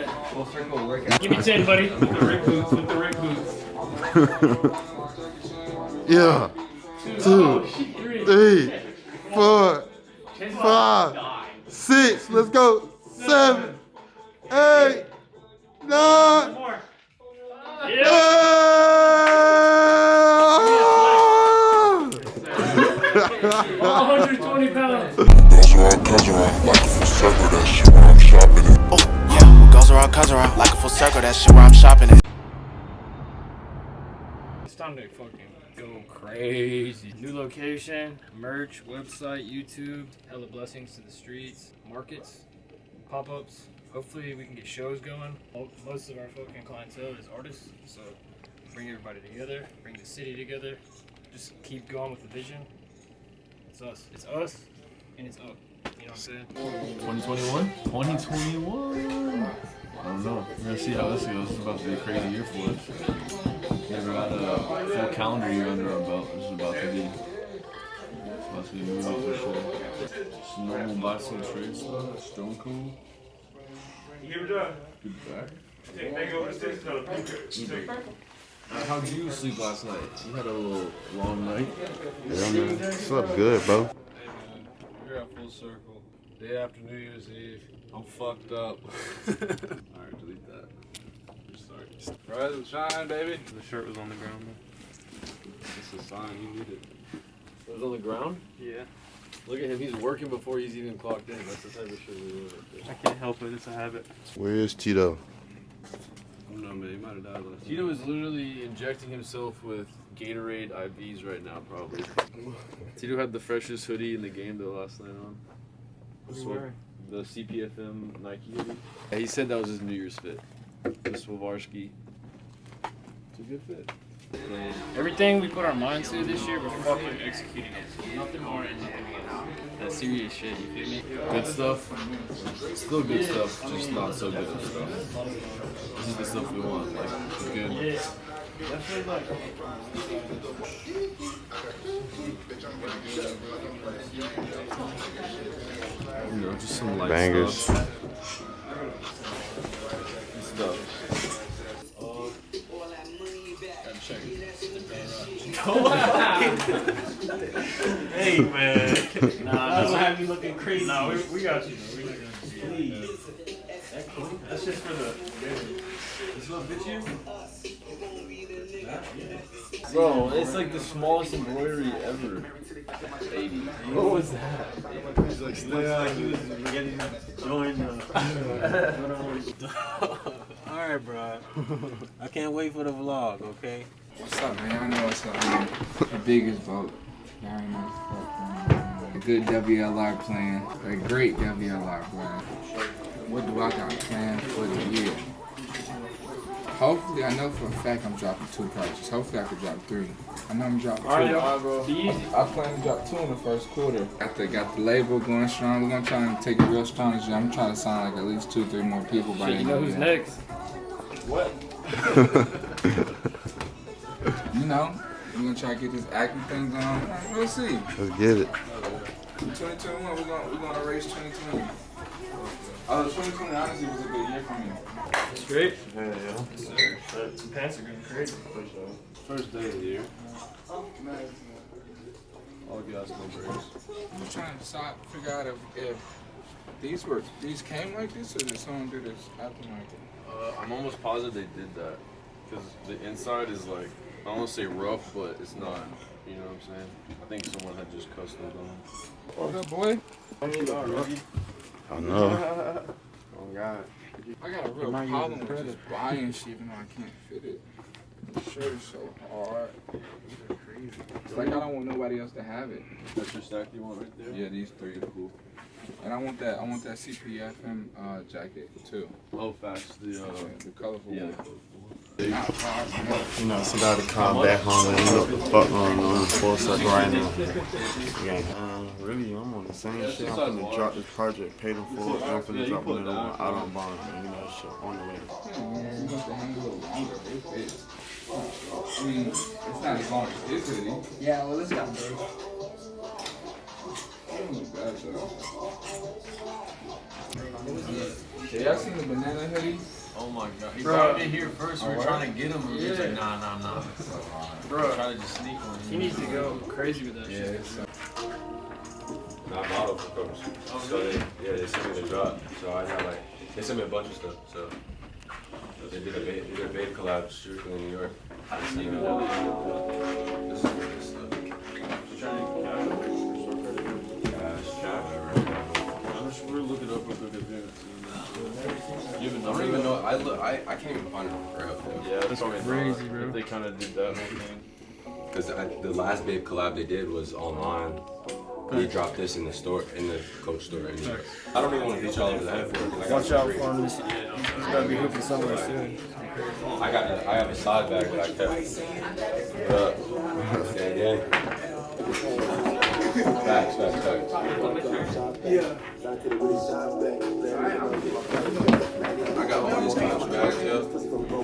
Full circle workout. Give me 10, buddy. With the Rick boots, with the Rick boots. Yeah. 2, 3, 4, 5, 6. Let's go. 7, 8, 9. More. All 120 pounds. Goes around, comes around, like a full circle, that shit where I'm shopping at. It's time to fucking go crazy. New location, merch, website, YouTube, hella blessings to the streets, markets, pop-ups. Hopefully we can get shows going. Most of our fucking clientele is artists, so bring everybody together, bring the city together, just keep going with the vision. It's us. It's us, and it's up. You know what I'm saying? 2021? 2021. I don't know. We're gonna see how this goes. It's about to be a crazy year for us. Never got a full calendar year under our belt. This is about to be. It's about to be moving for sure. Just normal bicycle trade stuff. Stone Cold. Good back. How did you sleep last night? You had a little long night. Yeah, man. Slept good, bro. Hey man, we're at Full Circle. Day after New Year's Eve. I'm fucked up. Alright, delete that. I'm sorry. Rise and shine, baby. The shirt was on the ground though. It's a sign, you need it. It was on the ground? Yeah. Look at him, he's working before he's even clocked in. That's the type of shit we do right there. I can't help it, it's a habit. Where is Tito? I don't know, man. He might have died last Tito is literally injecting himself with Gatorade IVs right now, probably. Tito had the freshest hoodie in the game though last night on. The CPFM Nike hoodie. Yeah, he said that was his New Year's fit. The Swarovski. It's a good fit. Everything we put our mind to this year, we're fucking executing it. Nothing more and nothing less. That serious shit, you feel me? Good stuff. Still good stuff, just not so good stuff. This is the stuff we want, like good. Yeah. You know, just some light Bangers. stuff. Good stuff. Hey man. Nah, That's what have you looking crazy. nah, we got you. We're not gonna Please. That's just for the. This little bitch you? Bro, it's like the smallest embroidery ever. 80. What was that? He's like, he was getting joined. Alright, bro. I can't wait for the vlog, okay? What's up, man? Y'all know what's up, man. The biggest vote. Y'all already know what's up, man. A good WLR plan. A great WLR plan. What do I got planned for the year? Hopefully, I know for a fact I'm dropping 2 projects. Hopefully, I could drop 3. I know I'm dropping 2. Alright, bro. easy. I plan to drop 2 in the first quarter. Got the label going strong. We're gonna try and take it real strong this year. I'm trying to sign like at least 2-3 more people by the Shit, end you know of the who's year. next? What? You know, we're gonna try to get this acting thing going. We'll see. Let's get it. 2021, we're gonna erase 2020. 2020 honestly was a good year for me. Straight? Yeah. Some pants are going crazy. First day of the year. All gas, no brakes. I'm trying to decide, figure out if these came like this or did someone do this aftermarket? I'm almost positive they did that. Because the inside is like, I don't want to say rough, but it's not. You know what I'm saying? I think someone had just custom done. What up, boy? I know. Oh, God. I got a real problem with just buying shit even though I can't fit it. The shirt is so hard. It's crazy. It's like I don't want nobody else to have it. That's your stack you want right there? Yeah, these 3 are cool. And I want that CPFM jacket too. Oh, facts. The colorful yeah. one. You know, somebody come back home and look the fuck on Full Circle right now. Yeah. Really, I'm on the same shit. I'm finna drop this project, pay them for it, and I'm finna drop another one out on bond. You know, that shit on the way. You have to hang a little longer. I mean, it's not as long as this hoodie. Yeah, well, it's got big. It doesn't look bad though. Y'all seen the banana hoodie? Oh my god. He Bro. brought it here first. We were trying to get him. And he was Yeah. like, nah. Bro. Try to just sneak one. He needs to go crazy with that shit. Not model for covers. So they sent me the drop. So I got like, they sent me a bunch of stuff. So they did a Babe collab strictly in New York. This is good stuff. We're looking up real quick at I don't even know. I can't even find it on Grab. Yeah, that's crazy, bro. If they kind of did that whole thing. Because the last Babe collab they did was online. He dropped this in the store, in the Coach store in New York. I don't even want to beat y'all over the head for it. 'Cause I got Watch out some for him. He's gonna be hooping somewhere soon. I have a side bag that I kept. Yeah. Facts. I got all these Coach bags, yo.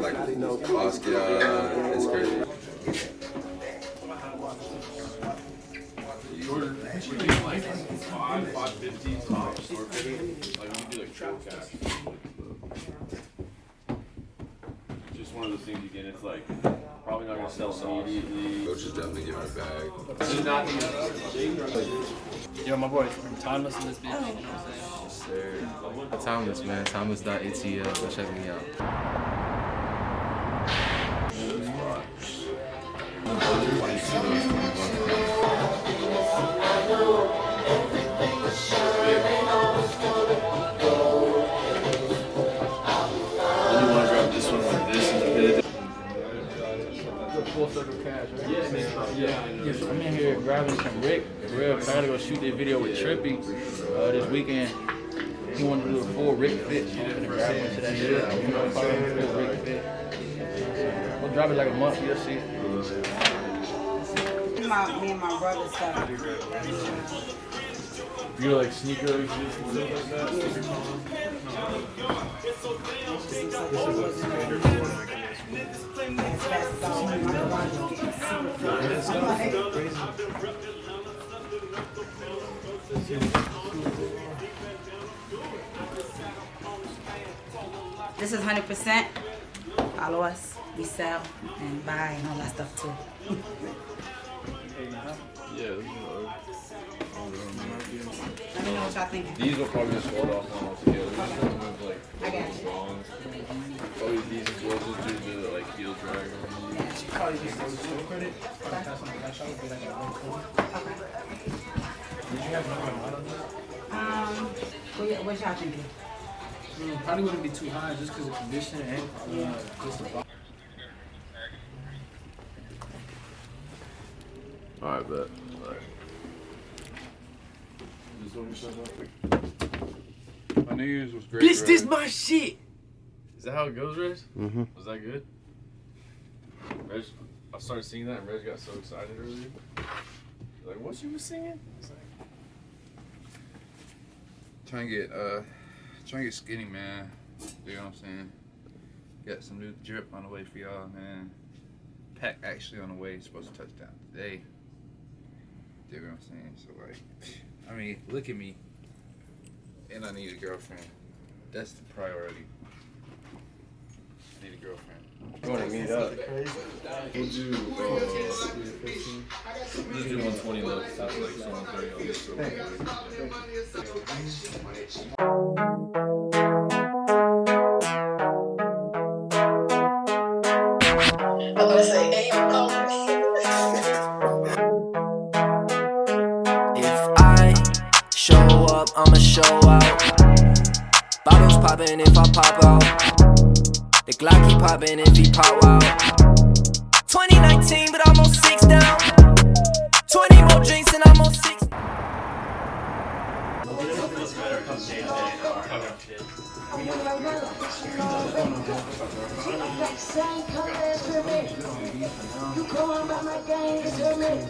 Like Basquiat, it's crazy. Like 550 top store fitting. Like you do like trail cast. Just one of those things you get. It's like probably not gonna sell immediately. Coach is definitely giving it back. This is not the Yo, my boy, from Timeless in this bitch. You know what I'm saying? Timeless, man. Timeless.atl. Go check me out. You want to grab this one like this and fit it. Full circle cash, right? Yeah, so I'm in here grabbing some Rick. Real, I gotta go shoot this video with Trippy this weekend. He wanted to do a full Rick fit, so I'm gonna grab him to that shit. You know, if I do a full Rick fit. We'll drop it like a month, you'll see. Me and my brother stuff. You like sneaker and stuff like that? This is 100%. Follow us. We sell and buy and all that stuff too. Yeah, Let me know what y'all think. these will probably just hold off on altogether. These ones with like I got you. songs. Probably these as well, just do the like heel drag on these. Okay. What y'all thinking? Probably wouldn't be too high just because of condition and just the Alright, bet. Alright. My New Year's was great. Bitch, this my shit! Is that how it goes, Reg? Mm-hmm. Was that good? Reg, I started singing that and Reg got so excited earlier. Like, what you was singing? It's like, Trying to get skinny, man. You know what I'm saying? Got some new drip on the way for y'all, man. Pack actually on the way. Supposed to touch down today. You know what I'm saying? So like, I mean, look at me. And I need a girlfriend. That's the priority. I need a girlfriend. You want to meet up? We'll do 120 left. That's like someone 30 on this. If I show up, I'ma show out. Bottles poppin' if I pop out. The Glock keep poppin' if he pop out. 2019, but I'm on 6 down. 20 more drinks and I'm on 6. You going by my gang, it's a me.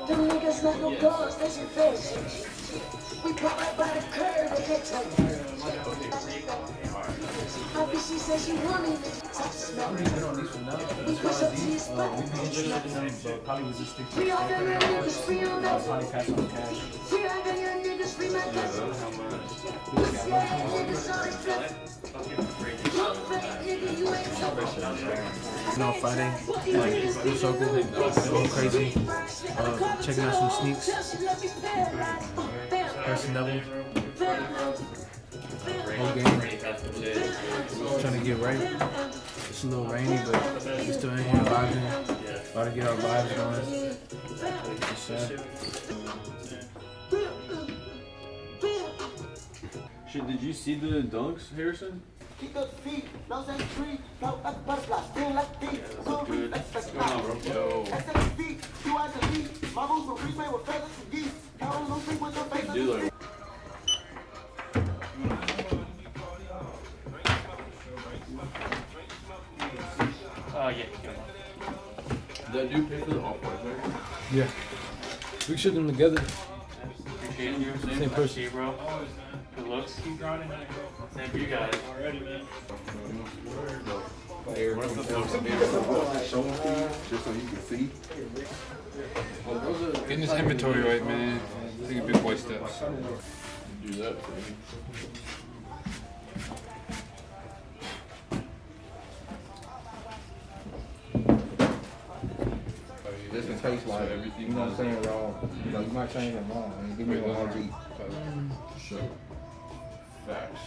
Them niggas not no dogs, they some fish. We pop right by the curb, they can't tell me. Happy she said she want me. We push up to your spot. Free all the real niggas, free on us. Free all the young niggas, free my cousin. This yeah, niggas always flip. Friday, like Full Circle, going crazy. Checking out some sneaks. Harrison Neville. Whole game. Trying to get right. It's a little rainy, but we're still in here vibing. About to get our vibes going. It's sad. Shit, did you see the dunks, Harrison? Keep those feet, nose and tree, float like a butterfly, spin like feet, so reflex like clouds. Yo. That's at his feet, you eyes and feet, my moves will reach with feathers and geese. Count on those feet with your face on the feet. Yeah. Did that dude pay for the off-white, right? Yeah. We shook them together. Appreciate you. Same person. See you, bro. Good looks. Same for you guys. Already, man. Just so you can see. Getting this inventory right, man. Taking big boy steps. Do that for me. This can taste like, you know what I'm saying, wrong. You know, you might change it wrong. I mean, give me one more beat. Sure. Facts.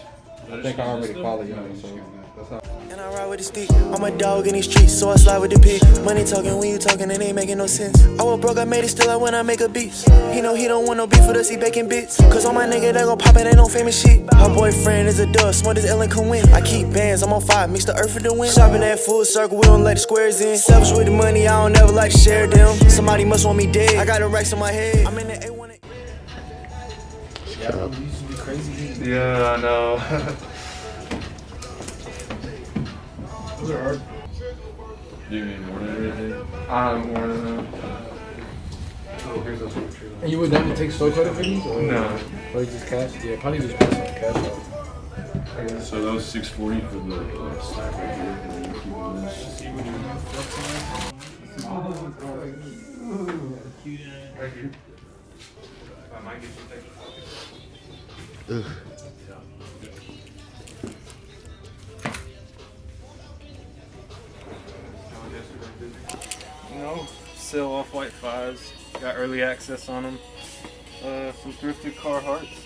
I think I already follow you, so that's how. And I ride with the stick. I'm a dog in these streets, so I slide with the pig. Money talking when you talking, it ain't making no sense. I was broke, I made it still, I when I make a beat. He know he don't want no beef with us, he baking bits. Cause all my nigga that gon' pop it ain't no famous shit. Her boyfriend is a dust, smart as Ellen can win. I keep bands, I'm on fire, mix the earth for the win. Shopping at Full Circle, we don't let the squares in. Selfish with the money, I don't never like to share them. Somebody must want me dead, I got the racks on my head. I'm in the A1. Yeah, we used to be crazy. Yeah, I know. Those are hard. Do you need more than anything? I'm more than And you would never take store credit for these? Or, No. Or just cash? Yeah, probably just pass on the cash out. So that was $640 for the snack right here. And then keeping this. You know, still off-white 5s. Got early access on them. Some thrifted Carhartts.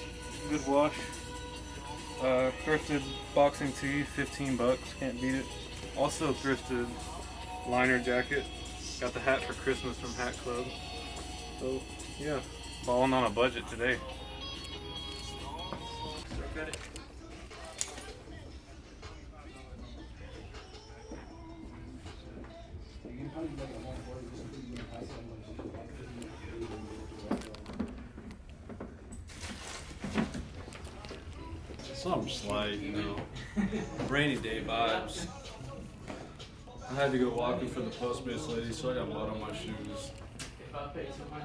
Good wash. Thrifted boxing tee, $15. Can't beat it. Also thrifted liner jacket. Got the hat for Christmas from Hat Club. So, yeah, balling on a budget today. Something slight, you know. Rainy day vibes. I had to go walking for the Postmates lady, so I got blood on my shoes.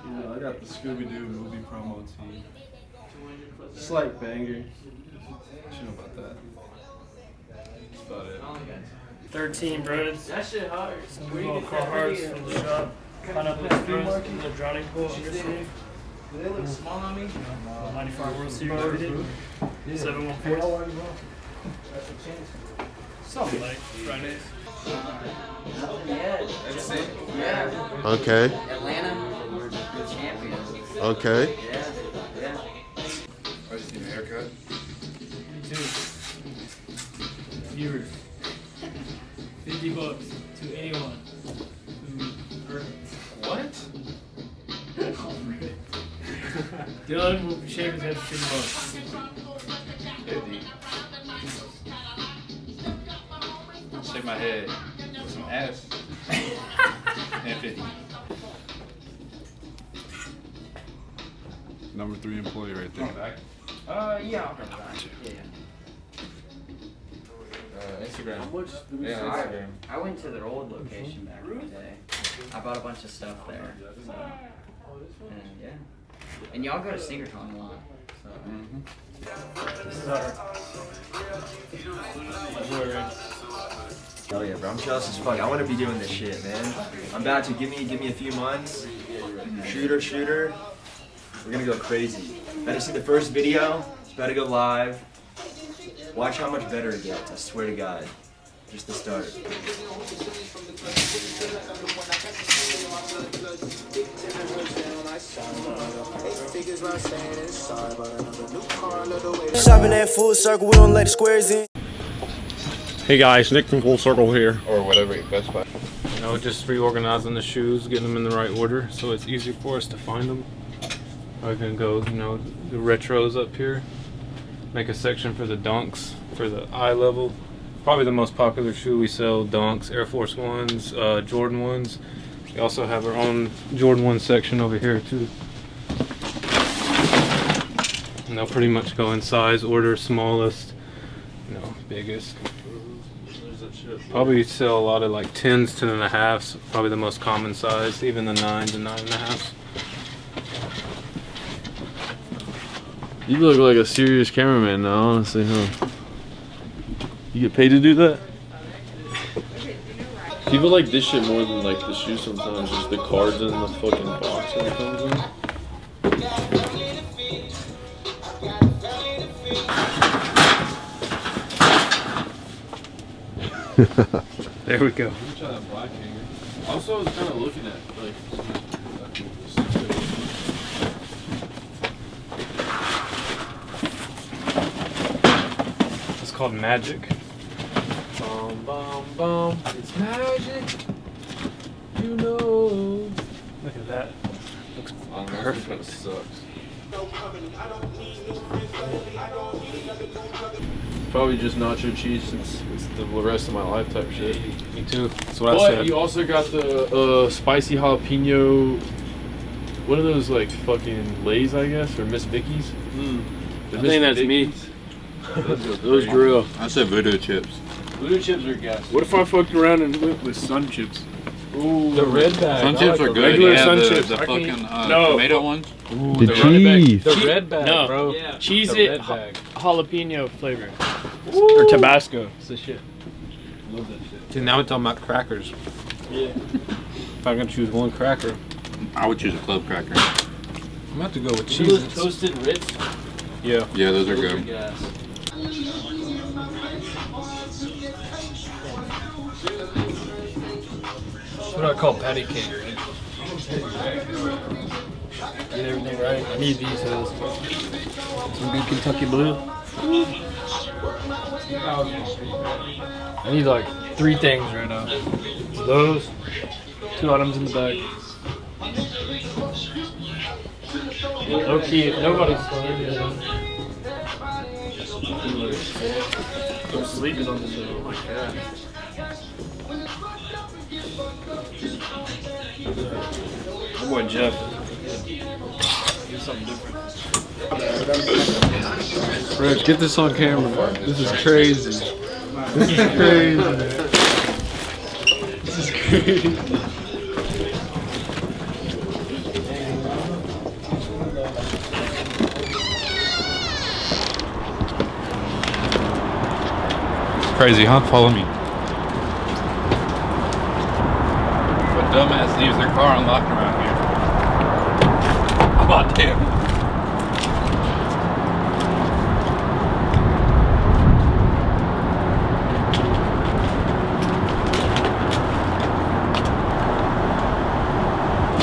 You know, I got the Scooby-Doo movie promo tee. Slight banger. What you know about that? That's about it. 13 breads. That shit hard. Some little Carhartts from the shop. Pineapple Express. Little drowning pool on your sleeve. Do they look small on me? 95 World Series rated. 714. Something like Fridays. That's it. Yeah. Okay. Atlanta, we're champions. Okay. Yeah, yeah. I just need a haircut. Me too. Viewers. $50 to anyone who earns. What? Dylan will shave his head for $50. 50. Shave my head with some ass. And 50. Number 3 employee right there. Yeah, I'll come back. Yeah. Instagram. Yeah, I went to their old location back in the day. I bought a bunch of stuff there. So. And yeah. And y'all go to SneakerCon a lot. So. This is our. Hell yeah, bro. I'm jealous as fuck. I want to be doing this shit, man. I'm about to give me a few months. Shooter. We're gonna go crazy. Better see the first video. It's about to go live. Watch how much better it gets. I swear to God. Just the start. Shopping at Full Circle, we don't let the squares in. Hey guys, Nick from Full Circle here. Or whatever you best buy. You know, just reorganizing the shoes, getting them in the right order, so it's easier for us to find them. I can go, you know, the retros up here. Make a section for the dunks, for the eye level. Probably the most popular shoe we sell, dunks, Air Force Ones, Jordan ones. We also have our own Jordan 1 section over here too. And they'll pretty much go in size order, smallest, you know, biggest. Probably sell a lot of like 10s, 10.5s, probably the most common size, even the 9s and 9.5s. You look like a serious cameraman now, honestly, huh? You get paid to do that? People like this shit more than like the shoes sometimes, just the cards in the fucking box that it comes in. There we go. Also, I was kind of looking at like. It's called Magic. Bum bum bum. It's magic. You know. Look at that. Looks Perfect. Sucks. Probably just nacho cheese since it's the rest of my life type shit. Me too. That's what I But said. you also got the spicy jalapeno. What are those like fucking Lay's, I guess, or Miss Vicky's? I think that's me. Those grill. I said voodoo chips. Voodoo chips are gas. What if I fucked around and went with Sun Chips? Ooh, the red bag. Sun chips are good. Regular Yeah, Sun the, Chips. the I fucking can't- no. tomato ones. Ooh, The red cheese. bag. The red bag, No. bro. Yeah. Cheese The it red bag. jalapeno flavor. Or Tabasco. It's the shit. Love that shit. Dude, now we're talking about crackers. Yeah. If I'm gonna choose one cracker, I would choose a club cracker. I'm gonna have to go with Those cheese. toasted Ritz. Yeah. Yeah, those are good. gas. That's what I call patty cake. Get everything right. I need these hills. Some good Kentucky Blue. I need like 3 things right now. Those, 2 items in the bag. Low key, if nobody's I'm sleeping on this show. Oh my god. My boy Jeff. Do something different. Rich, get this on camera. This is crazy. This is crazy. This is crazy. Crazy, huh? Follow me. What dumbass leaves their car unlocked around here? Oh damn.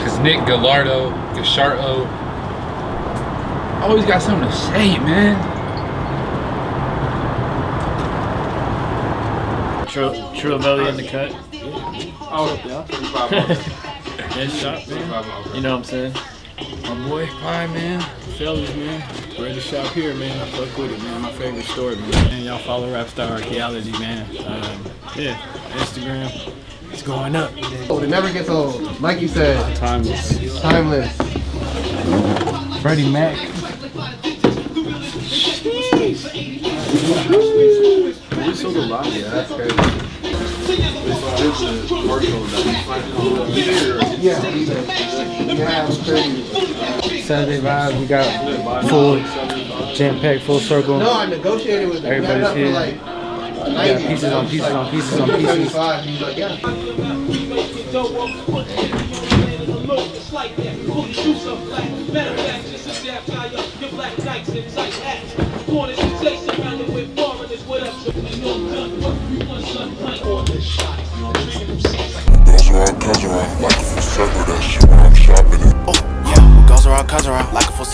Cause Nick Gallardo, Gashardo, always got something to say, man. Trulavelli in the cut. Oh, Head shot, man. You know what I'm saying? My boy, hi man, fellas man, ready to shop here man, I fuck with it man, my favorite store man. Y'all follow Rapstar Archaeology man, yeah, Instagram, it's going up. Oh, it never gets old, like you said. Timeless. Timeless. Freddie Mac. We sold a lot. Yeah, that's crazy. Yeah, it's crazy. Saturday vibes, we got full jam-packed, full circle. No, I negotiated with him. Everybody's here. Like, We got pieces on pieces on pieces on pieces. 75. He's like, yeah.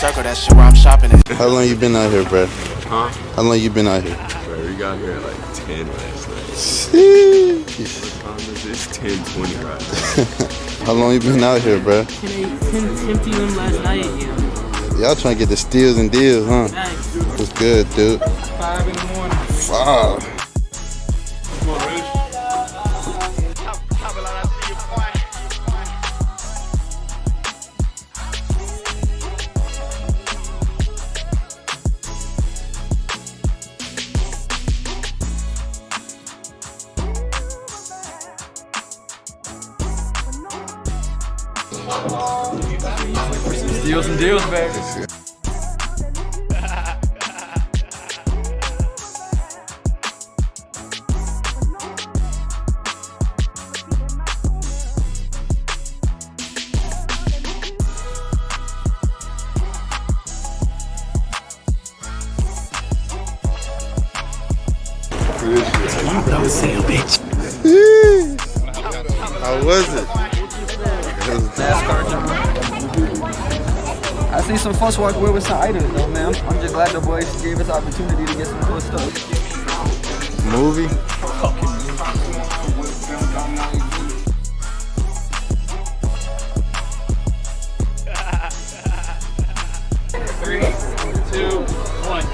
circle, that shit where I'm shopping at. How long you been out here, bro? Huh? How long you been out here? Bro, we got here at like 10 last night. Sheesh. What time is it? It's 10:20 right now. How long you been out here, bro? 10 p.m. last night. Y'all trying to get the steals and deals, huh? Nice. What's good, dude? 5 in the morning. 5. Come on, Rich. Steals and deals, baby. How was it? I see some folks walk away with some items though, man. I'm just glad the boys gave us the opportunity to get some cool stuff. Movie? 3, 2, 1.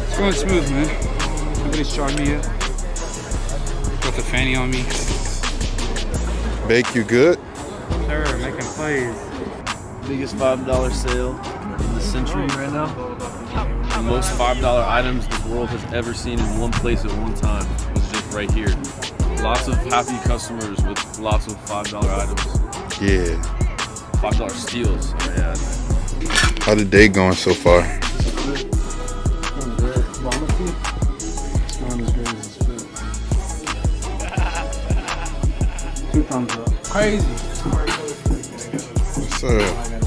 It's going smooth, man. Nobody's charged me yet. Got the fanny on me. Bake, you good? Sir, making plays. Biggest $5 sale in the century right now. The most $5 items the world has ever seen in one place at one time was just right here. Lots of happy customers with lots of $5 items. Yeah. $5 steals. Yeah. How the day going so far? Two thumbs up. Crazy. What's up?